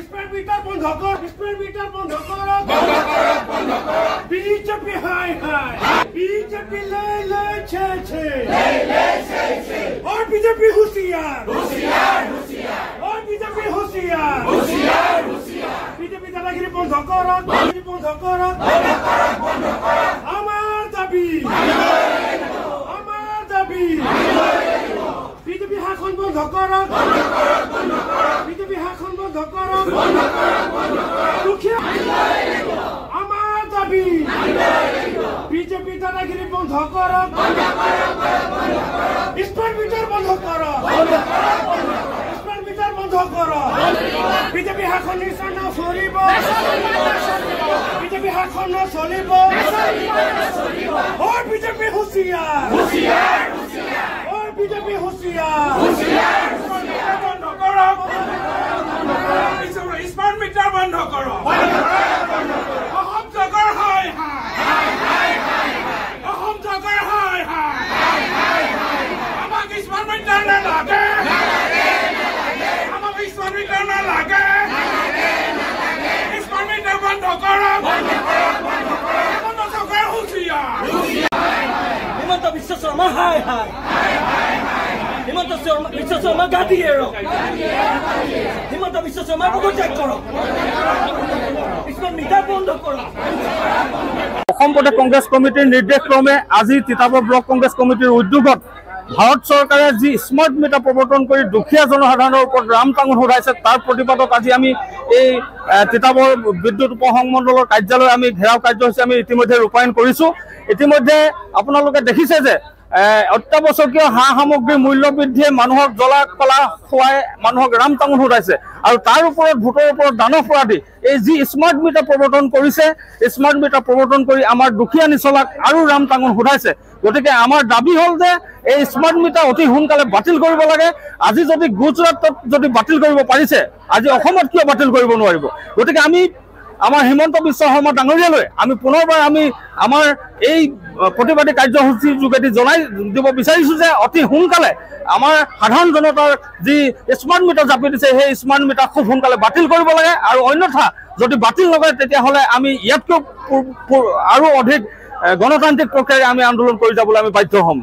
Smart meter বন্ধ কর, smart meter বন্ধ কর, বিজেপি হাই হাই, বিজেপি ले ले छे छे, और बीजेपी होशियार, और बीजेपी होशियार, बीजेपी दादागिरी बंध करो, बंध करो, আমার দাবি, আমার দাবি, বিজেপি শাসন বন্ধ করো, বিজেপি শাসন বন্ধ করো, দুখিয়া আমার দাবি, বিজেপি দাদাগিরি বন্ধ করো, স্মার্ট মিটার বন্ধ করো, স্মার্ট মিটার বন্ধ করো, বিজেপি শাসন নিশ্চয় নচলিব, বিজেপি শাসন নচলিব, और बीजेपी होशियार, और बीजेपी होशियार, बंद करो, स्मार्ट मीटर बंद करो, अहम जगर हाय हाय, अहम जगर हाय हाय, আমাকে স্মার্ট মিটার না লাগে, আমাকে স্মার্ট মিটার না লাগে, স্মার্ট মিটার বন্ধ করো, বন্ধ জগর হোশিয়ার। হিমন্ত বিশ্ব শর্মা হাই হাই, হিমন্ত বিশ্ব শর্মা গাদি এরো, হিমন্ত বিশ্ব শর্মা পদত্যাগ করো, স্মার্ট মিটার বন্ধ করো। অসম প্ৰদেশ কংগ্ৰেছ কমিটিৰ নিৰ্দেশ ক্ৰমে আজি তিতাবৰ ব্লক কংগ্ৰেছ কমিটিৰ উদ্যোগত ভাৰত চৰকাৰে যি স্মাৰ্ট মিটাৰ প্ৰৱৰ্তন কৰি দুখীয়া জনসাধাৰণৰ ওপৰত ৰাম টাঙোন উঠাইছে তাৰ প্ৰতিবাদত আজি আমি এই তিতাবৰ বিদ্যুৎ উপসংমণ্ডলৰ কাৰ্যালয় আমি ঘেৰাও কাৰ্যসূচী আমি ইতিমধ্যে ৰূপায়ণ কৰিছোঁ। ইতিমধ্যে আপোনালোকে দেখিছে যে অত্যাৱশ্যকীয় সা সামগ্ৰীৰ মূল্য বৃদ্ধিয়ে মানুহক জ্বলা কলা খুৱাই মানুহক ৰাম টাঙোন উঠাইছে আৰু তাৰ ওপৰত ভোটৰ ওপৰত দানৱ প্ৰদি এই যি স্মাৰ্ট মিটাৰ প্ৰৱৰ্তন কৰিছে, স্মাৰ্ট মিটাৰ প্ৰৱৰ্তন কৰি আমাৰ দুখীয়া নিচলাক আৰু ৰাম টাঙোন উঠাইছে। গতিকে আমাৰ দাবী হ'ল যে এই স্মাৰ্ট মিটাৰ অতি সোনকালে বাতিল কৰিব লাগে। আজি যদি গুজৰাটত যদি বাতিল কৰিব পাৰিছে, আজি অসমত কিয় বাতিল কৰিব নোৱাৰিব? গতিকে আমি আমাৰ হিমন্ত বিশ্ব শৰ্মা ডাঙৰীয়ালৈ আমি পুনৰবাৰ আমি আমাৰ এই প্ৰতিবাদী কাৰ্যসূচীৰ যোগেদি জনাই দিব বিচাৰিছোঁ যে অতি সোনকালে আমাৰ সাধাৰণ জনতাৰ যি স্মাৰ্ট মিটাৰ জাপি দিছে সেই স্মাৰ্ট মিটাৰ খুব সোনকালে বাতিল কৰিব লাগে, আৰু অন্যথা যদি বাতিল নকৰে তেতিয়াহ'লে আমি ইয়াতকৈ আৰু অধিক গণতান্ত্ৰিক প্ৰক্ৰিয়াৰে আমি আন্দোলন কৰি যাবলৈ আমি বাধ্য হ'ম।